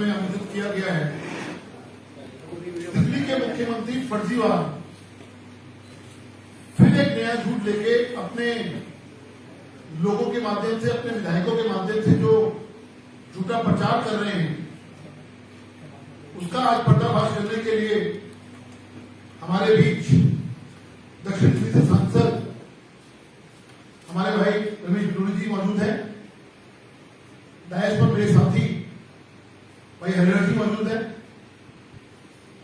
में आमंत्रित किया गया है। दिल्ली के मुख्यमंत्री फर्जीवाड़ा फिर एक नया झूठ लेके अपने लोगों के माध्यम से, अपने विधायकों के माध्यम से जो झूठा प्रचार कर रहे हैं, उसका आज पर्दाफाश करने के लिए हमारे बीच दक्षिण दिल्ली से सांसद हमारे भाई रमेश बिलोरी जी मौजूद है। डायस पर मेरे साथी भाई हरिहर जी मौजूद है।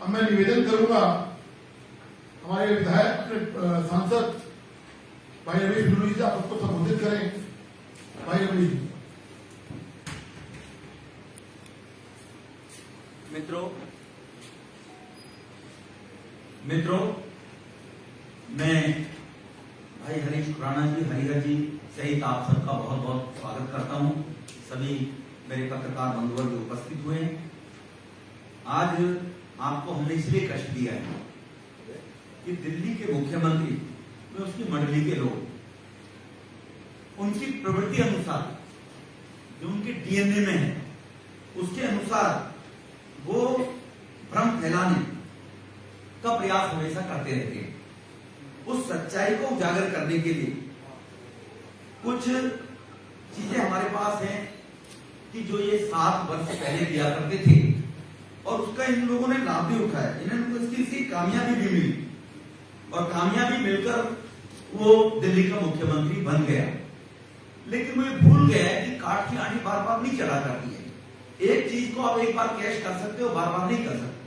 अब मैं निवेदन करूंगा हमारे विधायक, अपने सांसद भाई रमेश बिलोरी जी, आप सबको संबोधित करें। भाई रमेश जी। मित्रों, मैं भाई हरीश खुराना जी, हरिहर जी सहित आप सबका बहुत बहुत स्वागत करता हूं। सभी मेरे पत्रकार बंधुवर्ग उपस्थित हुए हैं। आज आपको हमने इसलिए कष्ट दिया है कि दिल्ली के मुख्यमंत्री में उसकी मंडली के लोग उनकी प्रवृत्ति अनुसार, जो उनके डीएनए में है, उसके अनुसार वो भ्रम फैलाने का प्रयास हमेशा करते रहते हैं। उस सच्चाई को उजागर करने के लिए कुछ चीजें हमारे पास हैं कि जो ये 7 वर्ष पहले किया करते थे और उसका इन लोगों ने लाभ भी उठाया। इन्हें इसकी कामयाबी भी मिली और कामयाबी मिलकर वो दिल्ली का मुख्यमंत्री बन गया। लेकिन वो ये भूल गया है कि काट की आंटी बार बार नहीं चला करती है। एक चीज को आप एक बार कैश कर सकते हो, बार बार नहीं कर सकते।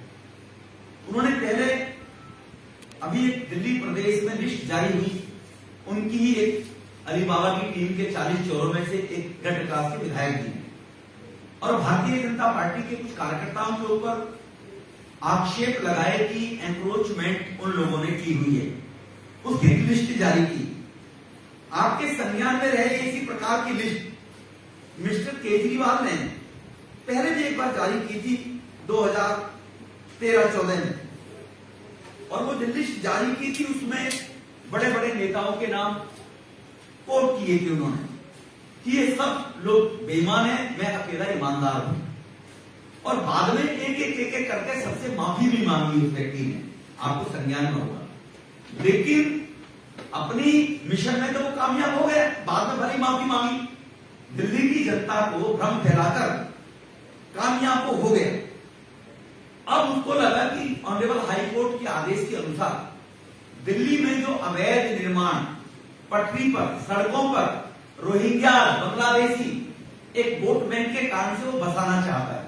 उन्होंने पहले अभी एक दिल्ली प्रदेश में लिस्ट जारी हुई, उनकी ही एक अलीबाबा की टीम के 40 चोरों में से एक गढ़ विकास के विधायक जी और भारतीय जनता पार्टी के कुछ कार्यकर्ताओं के ऊपर आक्षेप लगाए कि एंक्रोचमेंट उन लोगों ने की हुई है। उसकी लिस्ट जारी की। आपके संज्ञान में रहे इसी प्रकार की लिस्ट मिस्टर केजरीवाल ने पहले भी एक बार जारी की थी 2013-14 में, और वो जो लिस्ट जारी की थी उसमें बड़े बड़े नेताओं के नाम कोट किए थे उन्होंने कि ये सब लोग बेईमान हैं, मैं अकेला ईमानदार हूं। और बाद में एक करके सबसे माफी भी मांगी उस व्यक्ति ने, आपको संज्ञान में होगा। लेकिन अपनी मिशन में तो वो कामयाब हो गए, बाद में भली माफी मांगी। दिल्ली की जनता को भ्रम फैलाकर कामयाब हो गया। अब उसको लगा कि ऑनरेबल हाई कोर्ट के आदेश के अनुसार दिल्ली में जो अवैध निर्माण पटरी पर, सड़कों पर रोहिंग्या, बांग्लादेशी एक वोट बैंक के कारण से वो बसाना चाहता है।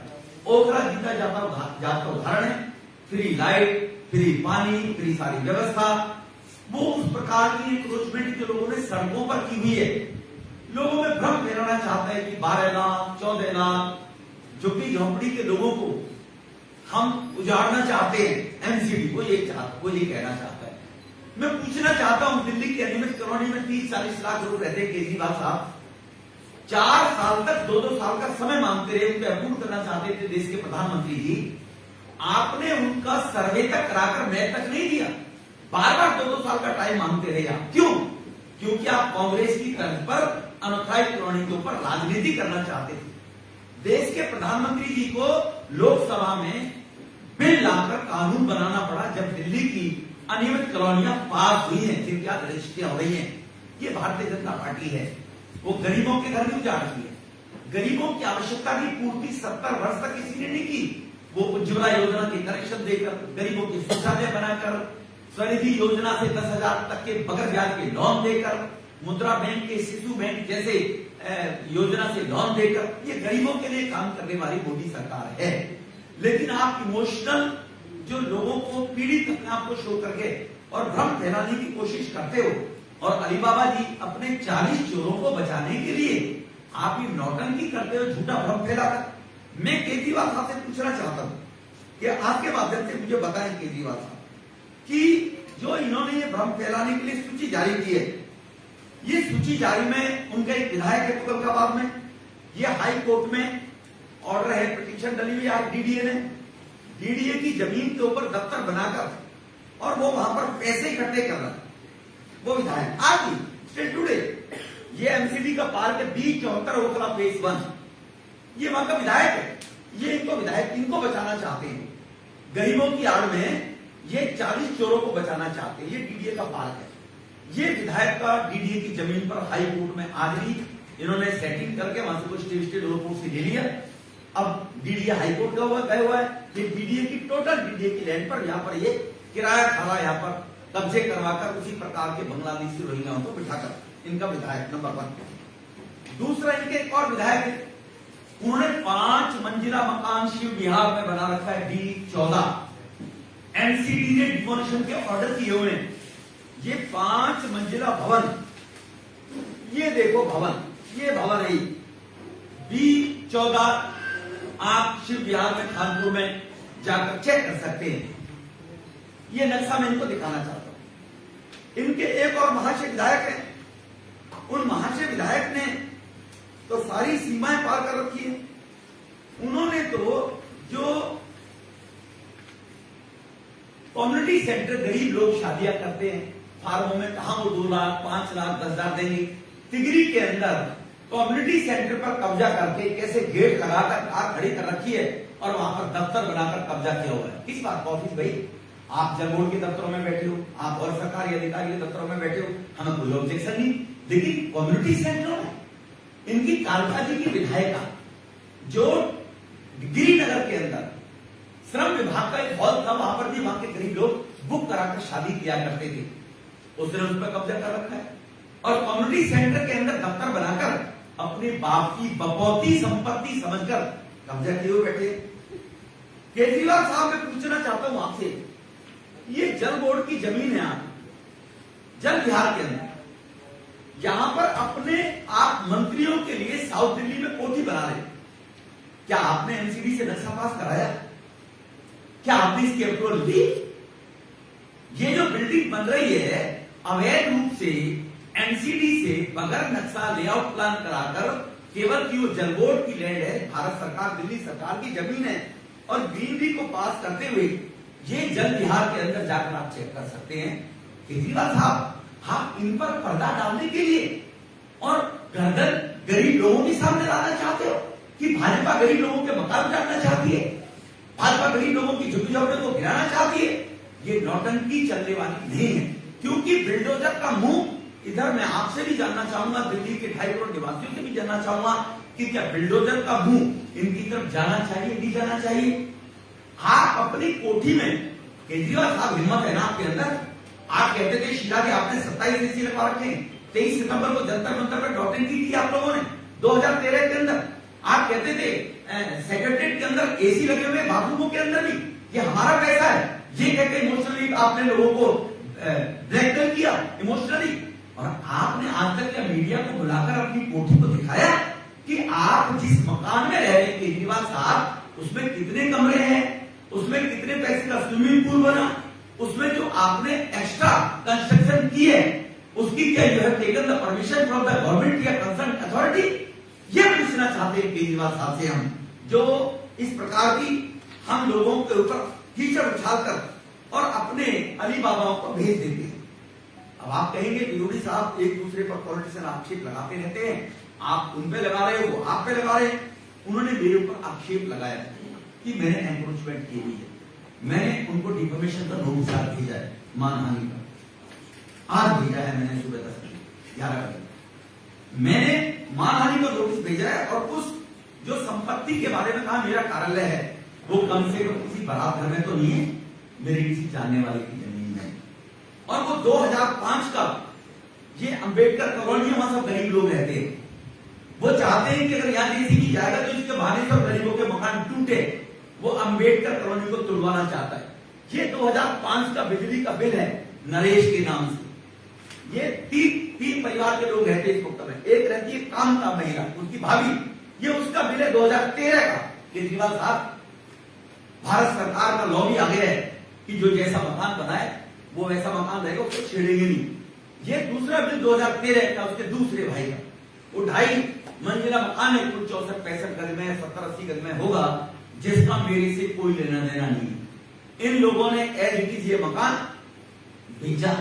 ओखला जीता जाता उदाहरण है। फ्री लाइट, फ्री पानी, फ्री सारी व्यवस्था, वो उस प्रकार की एंक्रोचमेंट जो लोगों ने सड़कों पर की हुई है, लोगों में भ्रम फैलाना चाहता है कि 12 लाख 14 लाख झुग्गी झोंपड़ी के लोगों को हम उजाड़ना चाहते हैं। एमसीडी वो ये कहना चाहता है। मैं पूछना चाहता हूं, दिल्ली की अनियमित कॉलोनी में 30-40 लाख लोग रहते हैं। केजरीवाल साहब 4 साल तक 2-2 साल का समय मांगते रहे, उनको अप्रूव करना चाहते थे देश के प्रधानमंत्री जी। आपने उनका सर्वे तक कराकर मैच तक नहीं दिया, बार बार 2-2 साल का टाइम मांगते रहे आप। क्यों? क्योंकि आप कांग्रेस की तर्ज पर अनऑथराइज्ड कॉलोनी के ऊपर राजनीति करना चाहते थे। देश के प्रधानमंत्री जी को लोकसभा में बिल लाकर कानून बनाना पड़ा जब दिल्ली की अनियमित कॉलोनियां पास हुई हैं, जिनकी आज रजिस्ट्रियां हो रही हैं। ये भारतीय जनता पार्टी है। वो गरीबों के घर नहीं उजाड़ती है। गरीबों की आवश्यकता की पूर्ति 70 वर्ष तक किसी ने नहीं की। वो उज्ज्वला योजना के कनेक्शन देकर, गरीबों की शौचालय बनाकर, स्वनिधि योजना से 10,000 तक के बगैर ब्याज के लोन देकर, मुद्रा बैंक के, शिशु बैंक जैसे योजना से लोन देकर, ये गरीबों के लिए काम करने वाली मोदी सरकार है। लेकिन आप इमोशनल जो लोगों को पीड़ित अपने आप को शो करके और भ्रम फैलाने की कोशिश करते हो, और अलीबाबा जी अपने 40 चोरों को बचाने के लिए आप ये नौटंकी करते हो, झूठा भ्रम फैलाकर। मैं केजरीवाल साहब से पूछना चाहता हूं कि आपके माध्यम से मुझे बताएं केजरीवाल साहब कि जो इन्होंने ये भ्रम फैलाने के लिए सूची जारी की है, ये सूची जारी में उनका एक विधायक है तुगलकाबाद में, ये हाई कोर्ट में ऑर्डर है, पिटीशन डली हुई है डीडीए ने। डीडीए की जमीन के ऊपर दफ्तर बनाकर और वो वहां पर पैसे इकट्ठे कर रहा है वो विधायक। आज भी स्टिल टुडे ये एमसीडी का पार्क है, B74 ओखला फेज 1, ये वहां का विधायक है। ये इनको विधायक इनको बचाना चाहते हैं, गरीबों की आड़ में ये 40 चोरों को बचाना चाहते हैं। ये डीडीए का पार्क है। ये विधायक का डीडीए की जमीन पर हाई कोर्ट में आज ही इन्होंने सेटिंग करके वहां से कुछ स्टे कोर्ट से ले लिया। अब डीडीए हाई कोर्ट गया हुआ है। ये डीडीए की टोटल डीडीए की लैंड पर यहाँ पर ये किराया खाना यहाँ पर कब्जे करवाकर उसी प्रकार के बांग्लादेशी रोहिंग्याओं को बिठाकर इनका विधायक नंबर 1। दूसरा इनके एक और विधायक है, उन्होंने 5 मंजिला मकान शिव विहार में बना रखा है D14। एनसीडी ने डिमोलिशन के ऑर्डर किए हुए हैं। ये 5 मंजिला भवन, ये देखो भवन, ये भवन है B14। आप शिव विहार में कानपुर में जाकर चेक कर सकते हैं। ये नक्शा मैं इनको दिखाना चाहता हूं। इनके एक और महाशय विधायक हैं। उन महाशय विधायक ने तो सारी सीमाएं पार कर रखी है। उन्होंने तो जो कम्युनिटी सेंटर गरीब लोग शादियां करते हैं फार्मों में, कहां वो 2 लाख 5 लाख 10 हजार देंगे, तिगरी के अंदर कम्युनिटी सेंटर पर कब्जा करके कैसे गेट लगाकर कार खड़ी कर रखी है और वहां पर दफ्तर बनाकर कब्जा किया हुआ है। किस बात का ऑफिस भाई? आप जल बोर्ड के दफ्तरों में बैठे हो, आप और सरकारी अधिकारी के दफ्तरों में बैठे हो, हमें कोई ऑब्जेक्शन नहीं। लेकिन कम्युनिटी सेंटरों में इनकी कालका जी की विधायिका जो गिरिनगर के अंदर श्रम विभाग का एक हॉल था, वहां पर भी वहां के गरीब लोग बुक कराकर शादी किया करते थे, उसने उस पर कब्जा कर रखा है। और कम्युनिटी सेंटर के अंदर दफ्तर बनाकर अपने बाप की बपौती संपत्ति समझकर कब्जा किए हुए बैठे। केजरीवाल साहब मैं पूछना चाहता हूं आपसे, ये जल बोर्ड की जमीन है, आप जल विहार के अंदर यहां पर अपने आप मंत्रियों के लिए साउथ दिल्ली में कोठी बना रहे, क्या आपने एनसीडी से नक्शा पास कराया? क्या आपने इसकी अप्रूवल दी? ये जो बिल्डिंग बन रही है अवैध रूप से एनसीडी से बगैर नक्शा लेआउट प्लान कराकर, केवल की वो जल बोर्ड की लैंड है, भारत सरकार दिल्ली सरकार की जमीन है, और ग्रीनरी को पास करते हुए ये जल विहार के अंदर जाकर आप चेक कर सकते हैं। केजरीवाल साहब, आप इन पर पर्दा डालने के लिए और गर्दन गरीब लोगों के सामने लाना चाहते हो कि भाजपा गरीब लोगों के मकान उजाड़ना चाहती है, भाजपा गरीब लोगों की झुग्गी झोपड़ियों को गिराना चाहती है। ये नौटंकी चलने वाली नहीं है, क्योंकि बिल्डोजर का मुंह इधर मैं आपसे भी जानना चाहूंगा, दिल्ली के 2.5 करोड़ निवासियों से भी जानना चाहूंगा कि क्या बिल्डोजर का मुंह इनकी तरफ जाना चाहिए, नहीं जाना चाहिए? आप अपनी कोठी में, केजरीवाल साहब हिम्मत है ना आपके अंदर, आप कहते थे शीला जी आपने 27 एसी लगवा रखे, 23 सितंबर को जंतर मंतर पर नौटंकी की आप लोगों ने 2013 के अंदर। आप कहते थे सेक्रेटरीट के अंदर एसी लगे हुए, बाथरूमों के अंदर भी, ये हमारा पैसा है, ये कहते इमोशनली आपने लोगों को ब्लैकमेल किया इमोशनली। और आपने आज तक क्या मीडिया को बुलाकर अपनी कोठी को दिखाया कि आप जिस मकान में रह रहे हैं केजरीवाल साहब, उसमें कितने कमरे हैं, उसमें कितने पैसे का स्विमिंग पूल बना, उसमें जो आपने एक्स्ट्रा कंस्ट्रक्शन की है उसकी क्या you have taken the permission from the government या कंसर्न अथॉरिटी? ये पूछना चाहते हैं केजरीवाल साहब से हम, जो इस प्रकार की हम लोगों के ऊपर कीचड़ उछालकर और अपने अली बाबाओं को भेज देते हैं। अब आप कहेंगे विरोधी साहब एक दूसरे पर पॉलिटिशियन आक्षेप लगाते रहते हैं, आप उन पे लगा रहे हो, आप पे लगा रहे हैं। उन्होंने मेरे ऊपर आक्षेप लगाया कि मैंने एनक्रोचमेंट की हुई है, मैंने उनको डिफेमेशन का नोटिस भेजा है, मानहानि का आज भेजा है, मैंने सुबह 10-11 बजे मैंने मानहानि का नोटिस भेजा है। और उस जो संपत्ति के बारे में कहा मेरा कार्यालय है, वो कम से कम किसी बारात घर में तो नहीं है, मेरे किसी जानने वाले की जमीन में। और वो 2005 का ये अंबेडकर कॉलोनी, वहां सब गरीब लोग रहते हैं, वो चाहते हैं कि अगर यहाँ जेसीबी जाएगा तो इसके बहाने सब गरीबों के मकान टूटे, वो अंबेडकर कॉलोनी को तुड़वाना चाहता है। ये 2005 का बिजली का बिल है नरेश के नाम से। ये तीन परिवार के लोग रहते हैं इस वक्त में, एक रहती है काम का महिला, उसकी भाभी, ये उसका बिल है 2013 का। केजरीवाल साहब, भारत सरकार का लॉ भी आ गया है कि जो जैसा मकान बनाए वो वैसा मकान रहेगा, उसको छेड़ेंगे नहीं। ये दूसरा बिल 2013 का उसके दूसरे भाई का, वो 2.5 मंजिला मकान है, कुल 64-65 गज में, 70-80 गज में होगा, जिसका मेरे से कोई लेना देना नहीं है। इन लोगों ने एज इट इज ये मकान भेजा।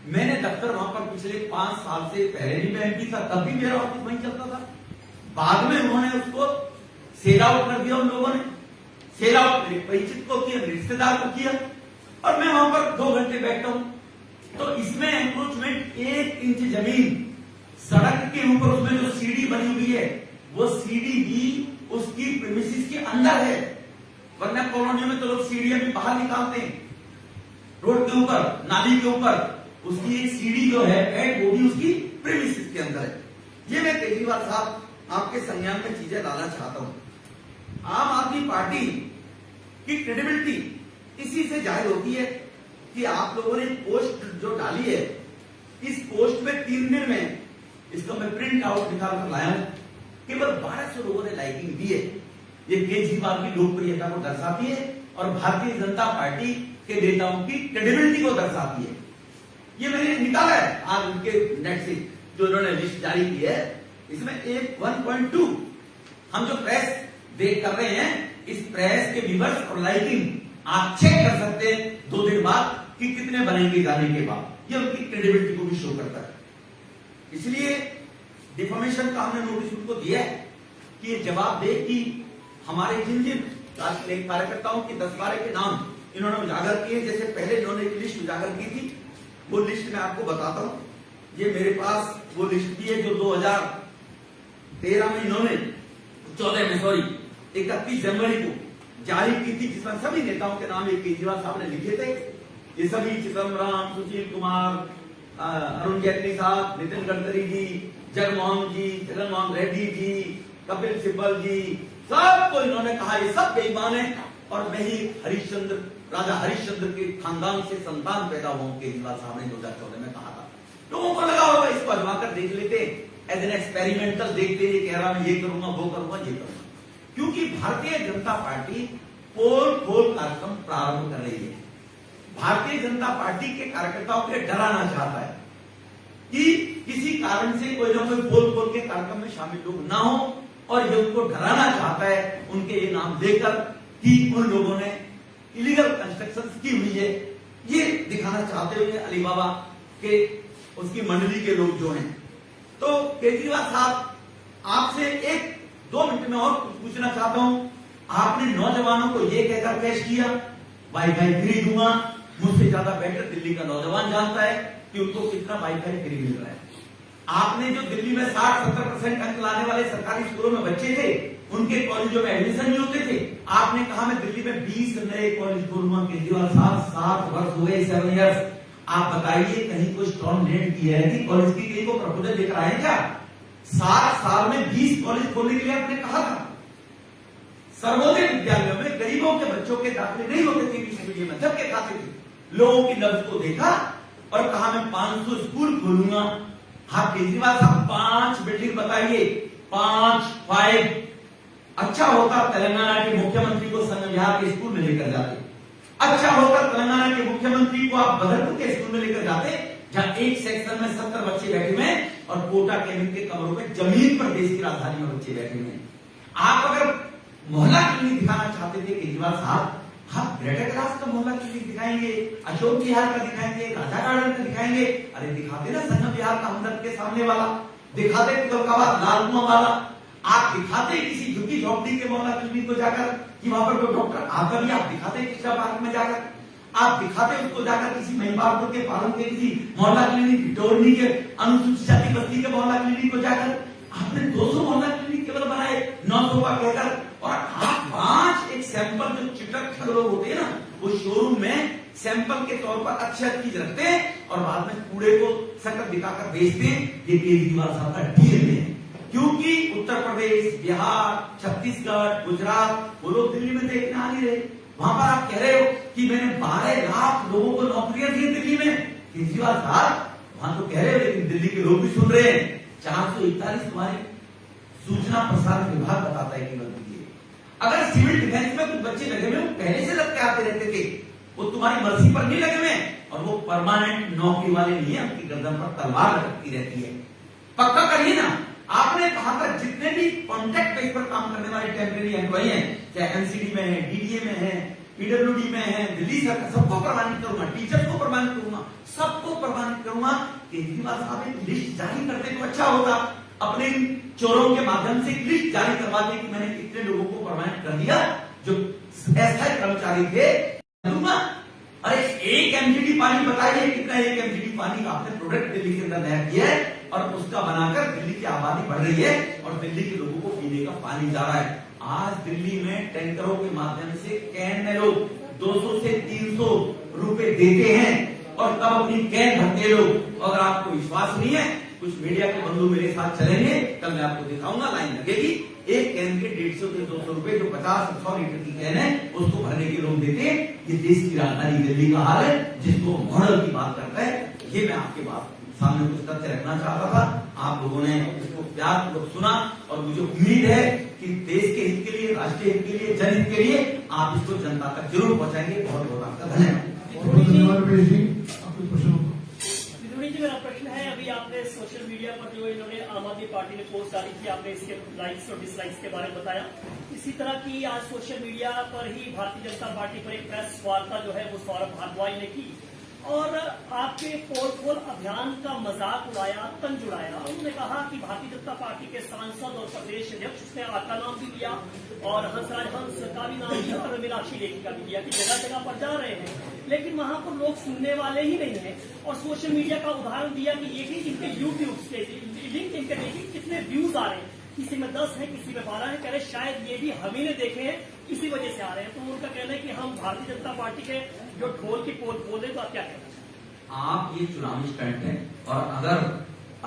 मैंने दफ्तर वहां पर पिछले 5 साल से, पहले भी मैं एमपी था तब भी मेरा ऑफिस वहीं चलता था, बाद में उन्होंने उसको सेल आउट कर दिया उन लोगों ने। सेल आउट मेरे परिचित को किया, मेरे रिश्तेदार को किया, और मैं वहां पर 2 घंटे बैठता हूं। तो इसमें एंक्रोचमेंट 1 इंच जमीन सड़क के ऊपर, उसमें जो सीढ़ी बनी हुई है वो सीढ़ी भी उसकी प्रीमिसेस के अंदर है, वरना कॉलोनियों में तो लोग सीढ़ियां भी बाहर निकालते हैं रोड के ऊपर, नाली के ऊपर। उसकी एक सीढ़ी जो है बैठ, वो भी उसकी प्रीमिसेस के अंदर है। ये मैं केजरीवाल साहब आपके संज्ञान में चीजें लाना चाहता हूं। आम आदमी पार्टी की क्रेडिबिलिटी इसी से जाहिर होती है कि आप लोगों ने पोस्ट जो डाली है, इस पोस्ट में 3 दिन में, इसका मैं प्रिंट आउट निकाल कर लाया हूं, केवल 1200 लोगों ने लाइकिंग दी है। ये केजरीवाल की लोकप्रियता को दर्शाती है और भारतीय जनता पार्टी के नेताओं की क्रेडिबिलिटी को दर्शाती है। ये मैंने निकाला है आज उनके नेट से, जो उन्होंने लिस्ट जारी की है। इसमें 1.2 हम जो प्रेस देख कर रहे हैं, इस प्रेस के व्यूअर्स और लाइकिंग आप चेक कर सकते हैं 2 दिन बाद कि कितने बनेंगे जाने के बाद। ये उनकी क्रेडिबिलिटी को भी शो करता है। इसलिए डिफॉर्मेशन का हमने नोटिस उनको दिया है कि ये जवाब दे कि हमारे जिन जिन कार्यकर्ताओं के 10-12 के नाम इन्होंने उजागर किए, जैसे पहले इन्होंने एक लिस्ट उजागर की थी, वो लिस्ट मैं आपको बताता हूं। ये मेरे पास वो लिस्ट भी है जो 2013 में इन्होंने 31 जनवरी को जारी की थी, जिसमें सभी नेताओं के नाम एक केजरीवाल साहब ने लिखे थे। ये सभी चिदम्बरम, सुशील कुमार, अरुण जेटली साहब, नितिन गडकरी जी, जगनमोहन जी, जगनमोहन रेड्डी जी, कपिल सिब्बल जी, सबको इन्होंने कहा ये सब बेईमान है और मैं ही हरिश्चंद्र, राजा हरिश्चंद्र के खानदान से संतान पैदा हुआ हूं। केजरीवाल साहब ने 2014 में कहा था। लोगों को लगा होगा इसको आजमाकर देख लेते, एज एन एक्सपेरिमेंटल देखते, ये कह रहा मैं ये करूंगा, वो करूंगा, ये करूंगा। क्योंकि भारतीय जनता पार्टी पोल खोल कार्यक्रम प्रारंभ कर रही है। भारतीय जनता पार्टी के कार्यकर्ताओं को डराना चाहता है कि किसी कारण से कोई ना कोई पोल खोल के कार्यक्रम में शामिल लोग ना हो, और ये उनको डराना चाहता है उनके ये नाम देकर कि उन लोगों ने इलीगल कंस्ट्रक्शन की हुई है। ये दिखाना चाहते हुए अलीबाबा के उसकी मंडली के लोग जो हैं। तो केजरीवाल साहब, आपसे 1-2 मिनट में और पूछना चाहता हूं। आपने नौजवानों को ये कहकर पेश किया वाईफाई फ्री दूंगा, मुझसे ज्यादा बेटर दिल्ली का नौजवान जानता है कि उनको कितना वाईफाई फ्री मिल रहा है। आपने जो दिल्ली में 60-70% अंक लाने वाले सरकारी स्कूलों में बच्चे थे, उनके कॉलेजों में एडमिशन नहीं होते थे, आपने कहा मैं दिल्ली में 20 नए कॉलेज खोलूंगा। केजरीवाल साहब, 7 वर्ष हुए, 7 ईयर्स। आप बताइए कहीं कोई स्ट्रॉन्ग नेट किया है कि कॉलेज की कहीं को प्रपोजल लेकर आए क्या? 7 साल में 20 कॉलेज खोलने के लिए आपने कहा था। सर्वोदय विद्यालयों में गरीबों के बच्चों के दाखिले नहीं होते थे इंग्लिश मीडियम में, जबकि खाते थे। लोगों की नब्ज को देखा और कहा मैं 500 स्कूल खोलूंगा। हाँ केजरीवाल साहब, 5 बिल्डिंग बताइए, 5 अच्छा होता तेलंगाना के मुख्यमंत्री को संघ विहार के स्कूल में लेकर जाते। अच्छा होता तेलंगाना के मुख्यमंत्री को आप बदरपुर के स्कूल में लेकर जाते, जहां एक सेक्शन में 70 बच्चे बैठे हुए हैं और कोटा केबिन के कमरों में जमीन पर देश की राजधानी में बच्चे बैठे हुए हैं। आप अगर मोहल्ला क्लिनिक दिखाना चाहते थे केजरीवाल साहब, हम ग्रेटर क्लास का मोहल्ला क्लिनिक दिखाएंगे, अशोक विहार का दिखाएंगे, राजा गार्डन का दिखाएंगे। अरे दिखाते ना संगम विहार का हमदर्द के सामने वाला, दिखाते तुगलकाबाद लालकुआं वाला, आप दिखाते किसी झुग्गी झोपड़ी के मोहल्ला क्लिनिक को जाकर कि वहां पर कोई डॉक्टर आता भी, आप दिखाते कृष्णा पार्क में जाकर, आप दिखाते उसको जाकर किसी महिपालपुर के पालन के किसी मोहल्ला क्लिनिक, टोरनी के अनुसूचित जाति बस्ती के मोहल्ला क्लिनिक को जाकर। आपने 200 मोहल्ला क्लिनिक केवल बनाए 900 का कहकर, और आप 5 एक सैंपल जो चिटक लोग होते हैं ना, वो शोरूम में सैंपल के तौर पर अच्छी चीज रखते हैं और बाद में कूड़े को सकल दिखाकर बेचते हैं। ये केजरीवाल साहब का डील में है, क्योंकि उत्तर प्रदेश, बिहार, छत्तीसगढ़, गुजरात, वो लोग दिल्ली में देखने आ नहीं रहे। वहां पर आप कह रहे हो कि मैंने 12 लाख लोगों को नौकरियां दी दिल्ली में। केजरीवाल साहब वहां तो कह रहे हो, लेकिन दिल्ली के लोग भी सुन रहे हैं। 441 तुम्हारे सूचना प्रसारण विभाग बताता है केवल दिल्ली। अगर सिविल डिफेंस में कुछ बच्चे लगे हुए, पहले से लग के आते रहते थे, वो तुम्हारी मर्जी पर नहीं लगे हुए, और वो परमानेंट नौकरी वाले नहीं है, उनकी गर्दन पर तलवार लटकती रहती है। पक्का करिए ना। आपने कहा था जितने भी कॉन्ट्रैक्ट बेस पर काम करने वाले टेम्परेरी एम्प्लॉई हैं, चाहे एनसीडी में है, डीडीए में है, पीडब्ल्यूडी में है, दिल्ली सरकार, सबको प्रमाणित करूंगा, टीचर्स को प्रमाणित करूंगा, सबको प्रमाणित करूंगा। केजरीवाल साहब एक लिस्ट जारी करते तो अच्छा होगा। अपने चोरों के माध्यम से लिस्ट जारी करवा दी कि मैंने इतने लोगों को परमानेंट कर दिया जो ऐसा कर्मचारी थे। अरे एक एमजीडी पानी बताइए कितना एक एमजीडी पानी का आपने प्रोडक्ट दिल्ली के अंदर नया किया है और उसका बनाकर दिल्ली की आबादी बढ़ रही है और दिल्ली के लोगों को पीने का पानी जा रहा है। आज दिल्ली में टैंकरों के माध्यम से कैन में लोग 200 से 300 रुपए देते हैं और तब अपनी कैन भरते लोग। अगर आपको विश्वास नहीं है, कुछ मीडिया के बंधु मेरे साथ चलेंगे, कल मैं आपको दिखाऊंगा, लाइन लगेगी। एक कैन के 150 से 200 रुपए जो 50-100 लीटर की कैन है उसको भरने के लोग देते हैं। ये देश की राजधानी दिल्ली का हाल है जिसको मॉडल की बात करता है। ये मैं आपके बात सामने कुछ तथ्य रखना चाहता था। आप लोगों ने इसको प्यारपूर्वक सुना और मुझे उम्मीद है कि देश के हित के लिए, राष्ट्रीय हित के लिए, जनहित के लिए आप इसको जनता तक जरूर पहुंचाएंगे। बहुत बहुत आपका धन्यवाद। विदुरी जी, मेरा प्रश्न है, अभी आपने सोशल मीडिया पर जो इन्होंने आम आदमी पार्टी ने पोस्ट डाली थी, आपने इसके लाइक्स और डिसलाइक्स के बारे में बताया। इसी तरह की आज सोशल मीडिया पर ही भारतीय जनता पार्टी पर एक प्रेस वार्ता जो है वो सौरभ भारद्वाज ने की और आपके पोल खोल अभियान का मजाक उड़ाया, तंज उड़ाया। उन्होंने कहा कि भारतीय जनता पार्टी के सांसद और प्रदेश अध्यक्ष, उसने आपका नाम भी लिया और हंसराज हंस का भी नाम लिया और मीनाक्षी लेखी का भी लिया कि जगह जगह पर जा रहे हैं, लेकिन वहां पर लोग सुनने वाले ही नहीं है। और सोशल मीडिया का उदाहरण दिया कि ये भी इनके यूट्यूब के लिंक इनके देखिए कितने व्यूज आ रहे हैं, किसी में 10 है, किसी में 12 है। कह रहे शायद ये भी हम ही ने देखे हैं, इसी वजह से आ रहे हैं। तो उनका कहना है कि हम भारतीय जनता पार्टी के जो ढोल की पोल खोल रहे, तो आप क्या कहना चाहते हैं? आप ये चुनावी स्टंट है और अगर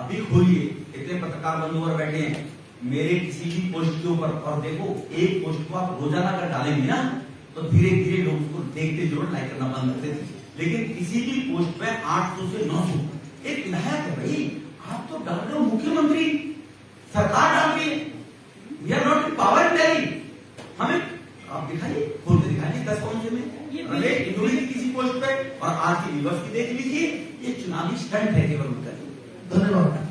अभी खोलिए, इतने पत्रकार बंधु और बैठे हैं मेरे किसी भी पोस्ट के ऊपर और देखो, एक पोस्ट को आप रोजाना अगर डालेंगे ना तो धीरे धीरे लोग उसको देखते जरूर लाइक करना बंद कर देते। लेकिन किसी भी पोस्ट पे 800 से 900 एक विधायक है भाई, आप तो डाल रहे हो, मुख्यमंत्री सरकार डाल रही है। We are not in power Delhi, हमें आप दिखाइए, खोल के दिखाइए 10 कौन से में किसी पोस्ट पे और आज की विवर्स की देख लीजिए। ये चुनावी स्टंट है केवल उनका। धन्यवाद।